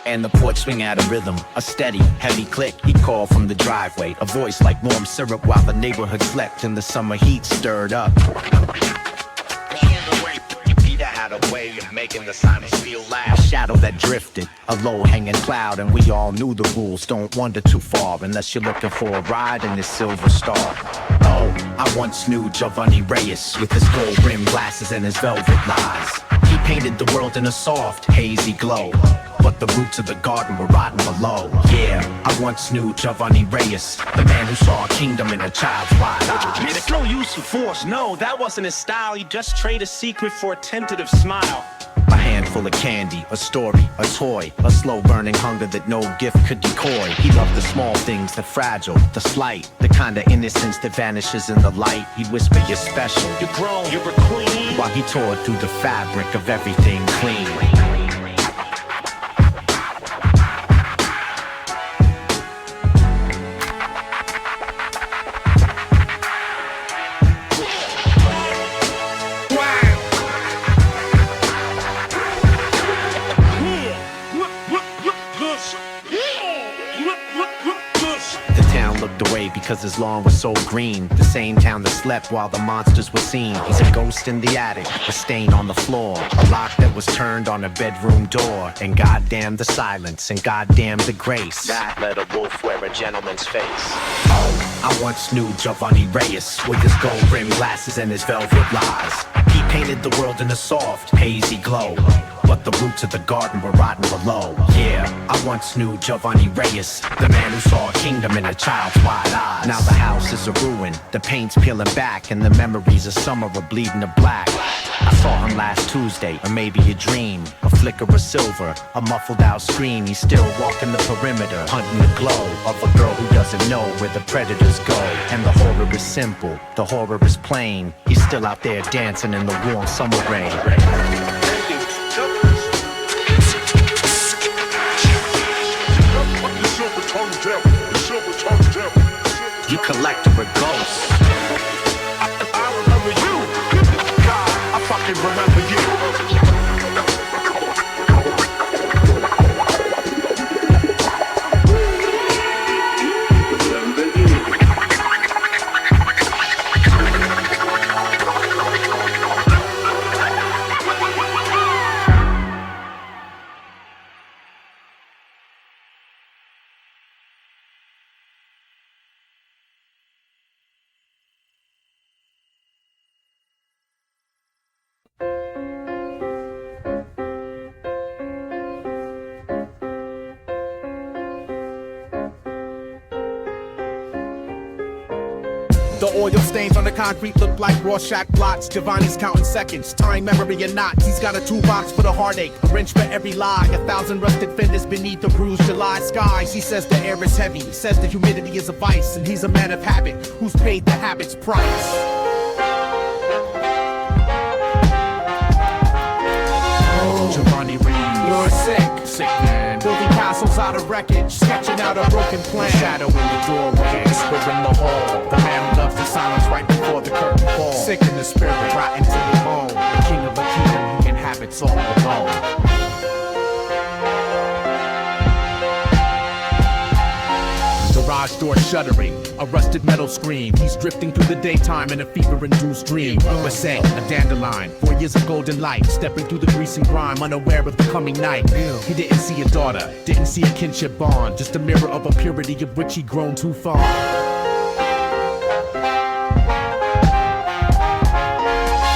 And the porch swing out a rhythm, a steady, heavy click. He'd call from the driveway, a voice like warm syrup while the neighborhood slept and the summer heat stirred up. Peter had a way of making the silence feel loud. A shadow that drifted, a low-hanging cloud, and we all knew the rules. Don't wander too far unless you're looking for a ride in this silver star. Oh, I once knew Geovanny Reyes with his gold-rimmed glasses and his velvet lies. He painted the world in a soft, hazy glow, but the roots of the garden were rotten below. Yeah, I once knew Geovanny Reyes, the man who saw a kingdom in a child's wide eyes. Man, it's no use of force, no, that wasn't his style. He just traded a secret for a tentative smile. A handful of candy, a story, a toy, a slow-burning hunger that no gift could decoy. He loved the small things, the fragile, the slight, the kind of innocence that vanishes in the light. He'd whisper, you're special, You're grown, you're a queen, while he tore through the fabric of everything clean. Because his lawn was so green, the same town that slept while the monsters were seen. He's a ghost in the attic, a stain on the floor, a lock that was turned on a bedroom door. And goddamn the silence, and goddamn the grace that let a wolf wear a gentleman's face. Oh, I once knew Geovanny Reyes with his gold-rimmed glasses and his velvet lies. He painted the world in a soft, hazy glow, but the roots of the garden were rotten below. Yeah, I once knew Geovanny Reyes, the man who saw a kingdom in a child's wide eyes. Now the house is a ruin, the paint's peeling back, and the memories of summer are bleeding to black. I saw him last Tuesday, or maybe a dream, a flicker of silver, a muffled out scream. He's still walking the perimeter, hunting the glow of a girl who doesn't know where the predators go. And the horror is simple, the horror is plain. He's still out there dancing in the warm summer rain. You collector of ghosts. I remember you. God, I fucking remember you. The oil stains on the concrete look like Rorschach blots. Geovanny's counting seconds, tying memory in knots. He's got a toolbox for the heartache, a wrench for every lie, 1,000 rusted fenders beneath the bruised July skies. He says the air is heavy, says the humidity is a vice, and he's a man of habit who's paid the habit's price. Geovanny Reyes, you're sick man. Building castles out of wreckage, sketching out a broken plan. Shadow in the doorway, whisper in the hall. The man who loves the silence right before the curtain falls. Sick in the spirit, rotten to the bone. The king of a kingdom, he inhabits all alone. Garage door shuddering, a rusted metal screen. He's drifting through the daytime in a fever-induced dream. Basset, a dandelion, 4 years of golden light, stepping through the grease and grime, unaware of the coming night. He didn't see a daughter, didn't see a kinship bond, just a mirror of a purity of which he'd grown too far.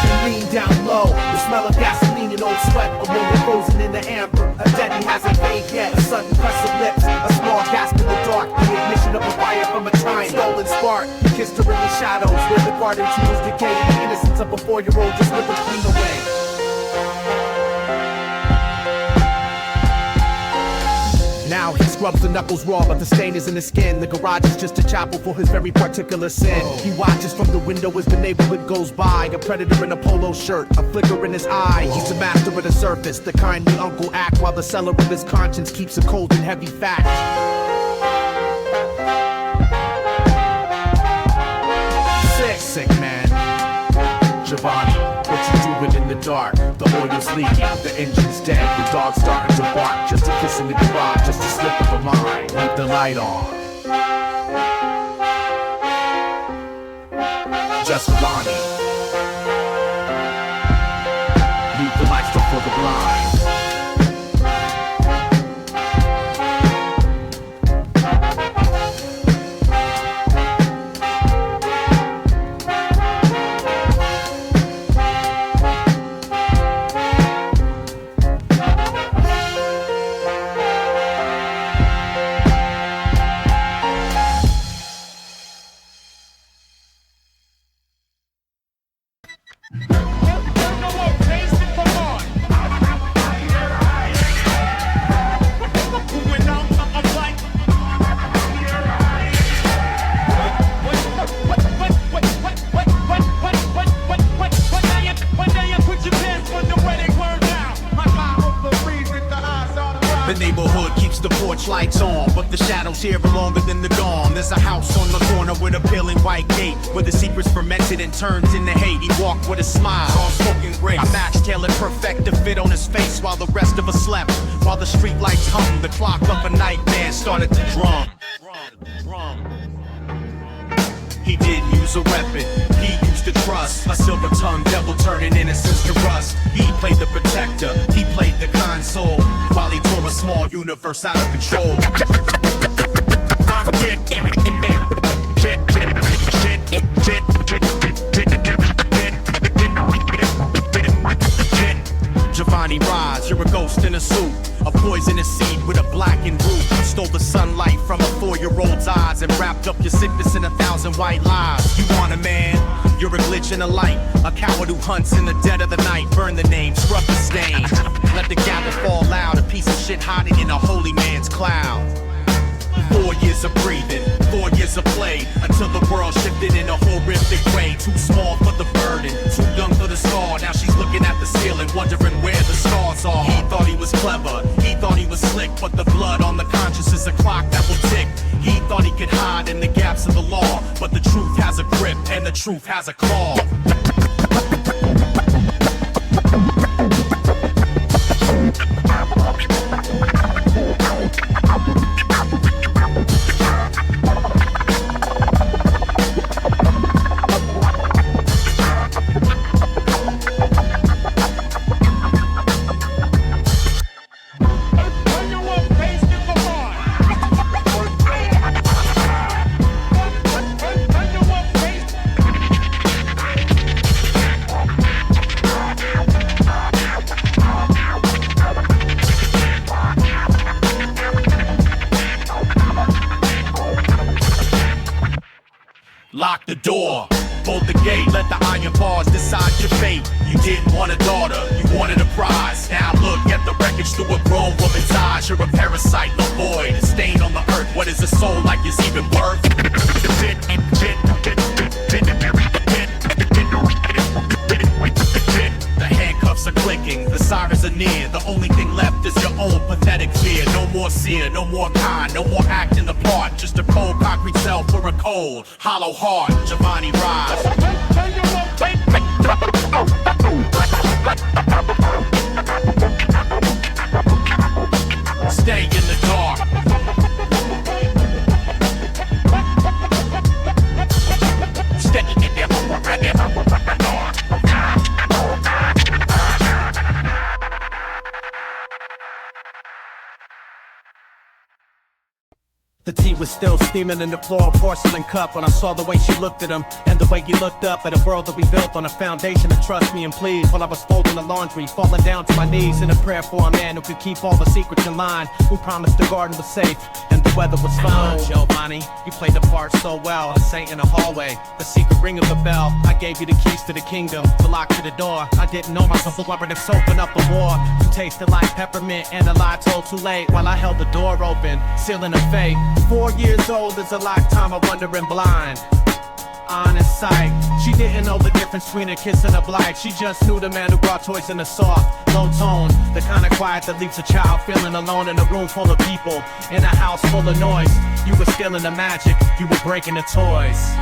He leaned down low, the smell of gasoline and old sweat, ammonia frozen in the amber. A debt he hasn't paid yet, a sudden press of lips, a small gasp in the dark, the ignition of a fire from a triumph. Stolen spark, he kissed her in the shadows, where the garden tools decay, the innocence of a 4-year-old just with a clean away. Now he scrubs the knuckles raw, but the stain is in his skin. The garage is just a chapel for his very particular sin. He watches from the window as the neighborhood goes by. A predator in a polo shirt, a flicker in his eye. He's a master of the surface, the kind the uncle act, while the cellar of his conscience keeps a cold and heavy fact. Sick man, Geovanny, what you doing in in the dark, the oil's leaking, the engine's dead, the dog's starting to bark. Just a kiss in the goodbye, just a slip of a mind. Leave the light on. Geovanny. Leave the lights off for the blind. The neighborhood keeps the porch lights on, but the shadows here are longer than the dawn. There's a house on the corner with a peeling white gate, where the secret's fermented and turns into hate. He walked with a smile, all spoken grace. A match tailored perfect to fit on his face while the rest of us slept. While the street lights hung, the clock of a nightmare started to drum. He didn't use a weapon, he used to trust. A silver-tongued devil turning innocence to rust. He played the protector, he played the console, while he tore a small universe out of control. Geovanny Reyes, you're a ghost in a suit, a poisonous seed with a blackened root. Stole the sunlight from a 4-year-old's eyes and wrapped up your sickness in 1,000 white lies. You want a man? You're a glitch in the light, a coward who hunts in the dead of the night. Burn the name, scrub the stain, let the gavel fall loud. A piece of shit hiding in a holy man's cloud. 4 years of breathing, 4 years of play, until the world shifted in a horrific way. Too small for the burden, too young for the scar. Now she's looking at the ceiling, wondering where the stars are. He thought he was clever, he thought he was slick, but the blood on the conscience is a clock that will tick. He thought he could hide in the gaps of the law, but the truth has a grip and the truth has a claw. Lock the door, bolt the gate, let the iron bars decide your fate. You didn't want a daughter, you wanted a prize. Now look at the wreckage through a grown woman's eyes. You're a parasite, no void, a stain on the earth. What is a soul like is even worth? The handcuffs are clicking, the sirens are near. The only thing left is your own pathetic fear. No more seer, no more kind, no more acting the part. Just a cold concrete cell for a cold, hollow heart. Geovanny Reyes. Stay in the dark. Stay in the dark. The tea was still steaming in the floor porcelain cup when I saw the way she looked at him and the way he looked up at a world that we built on a foundation of trust me and please. While I was folding the laundry, falling down to my knees in a prayer for a man who could keep all the secrets in line, who promised the garden was safe and the weather was fine. Geovanny, you played the part so well. A saint in the hallway, the secret ring of the bell. I gave you the keys to the kingdom, the lock to the door. I didn't know myself was rubber that's open up a war. You tasted like peppermint and a lie told too late while I held the door open, sealing a fate. 4 years old is a lifetime of wandering blind. Honest sight, she didn't know the difference between a kiss and a blight. She just knew the man who brought toys in the soft, low tone, the kind of quiet that leaves a child feeling alone in a room full of people, in a house full of noise. You were stealing the magic, you were breaking the toys.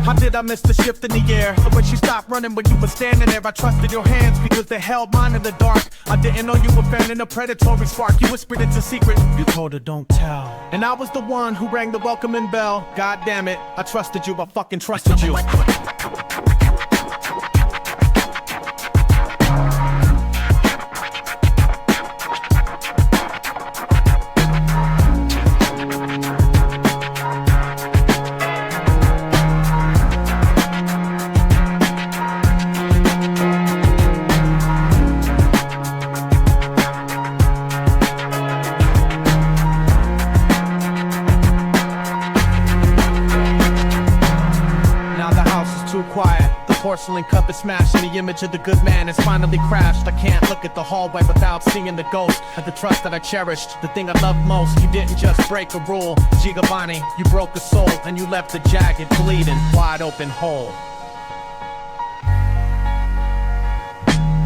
How did I miss the shift in the air? The way she stopped running when you were standing there. I trusted your hands because they held mine in the dark. I didn't know you were fanning a predatory spark. You whispered it's a secret. You told her don't tell. And I was the one who rang the welcoming bell. God damn it, I trusted you, I fucking trusted you. Porcelain cup is smashed and the image of the good man is finally crashed. I can't look at the hallway without seeing the ghost of the trust that I cherished, the thing I loved most. You didn't just break a rule, Geovanny, you broke a soul and you left the jagged, bleeding, wide open hole.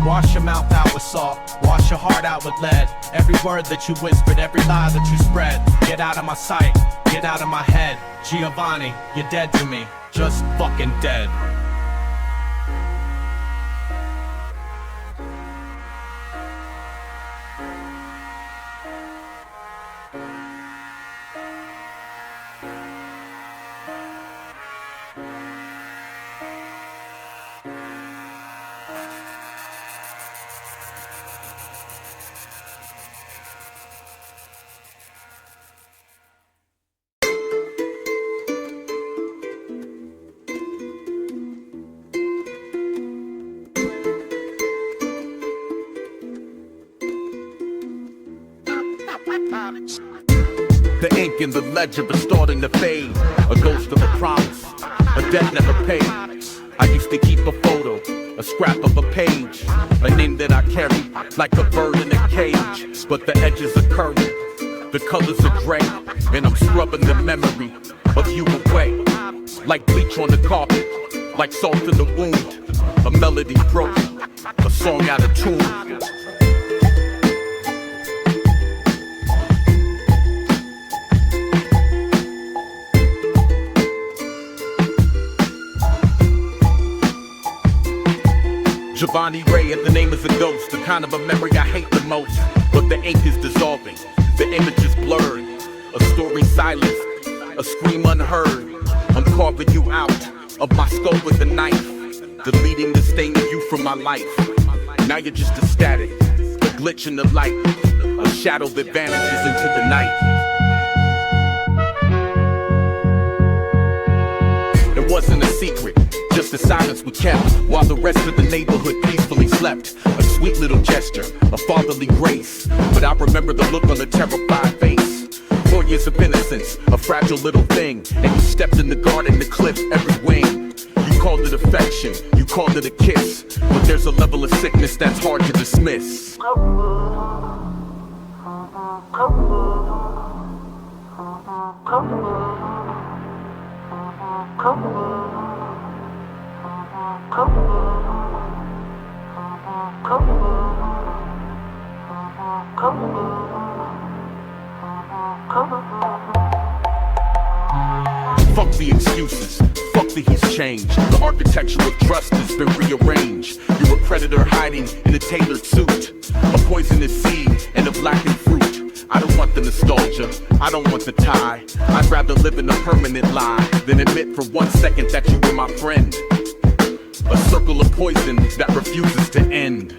Wash your mouth out with salt, wash your heart out with lead. Every word that you whispered, every lie that you spread. Get out of my sight, get out of my head. Geovanny, you're dead to me, just fucking dead. The ink in the ledger is starting to fade. A ghost of a promise, a debt never paid. I used to keep a photo, a scrap of a page, a name that I carry like a bird in a cage. But the edges are curved, the colors are gray, and I'm scrubbing the memory of you away. Like bleach on the carpet, like salt in the wound. A melody broken, a song out of tune. Geovanny Reyes, the name is a ghost, the kind of a memory I hate the most. But the ink is dissolving, the image is blurred, a story silenced, a scream unheard. I'm carving you out of my skull with a knife, deleting the stain of you from my life. Now you're just a static, a glitch in the light, a shadow that vanishes into the night. It wasn't a secret, just the silence we kept, while the rest of the neighborhood peacefully slept. A sweet little gesture, a fatherly grace, but I remember the look on the terrified face. 4 years of innocence, a fragile little thing, and you stepped in the garden to clip every wing. You called it affection, you called it a kiss, but there's a level of sickness that's hard to dismiss. Fuck the excuses, fuck the he's changed. The architecture of trust has been rearranged. You're a predator hiding in a tailored suit, a poisonous seed and a blackened fruit. I don't want the nostalgia, I don't want the tie. I'd rather live in a permanent lie than admit for 1 second that you were my friend. A circle of poison that refuses to end.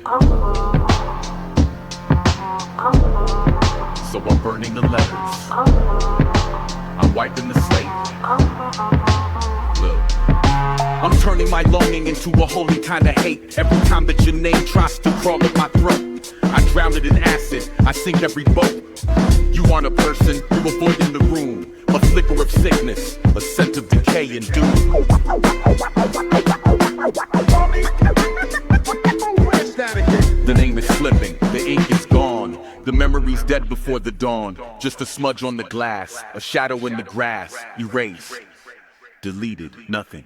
So I'm burning the letters, I'm wiping the slate. Look, I'm turning my longing into a holy kind of hate. Every time that your name tries to crawl up my throat, I drown it in acid, I sink every boat. You aren't a person, you avoid in the room. A flicker of sickness, a scent of decay and doom. The name is slipping, the ink is gone. The memory's dead before the dawn. Just a smudge on the glass, a shadow in the grass. Erased, deleted, nothing.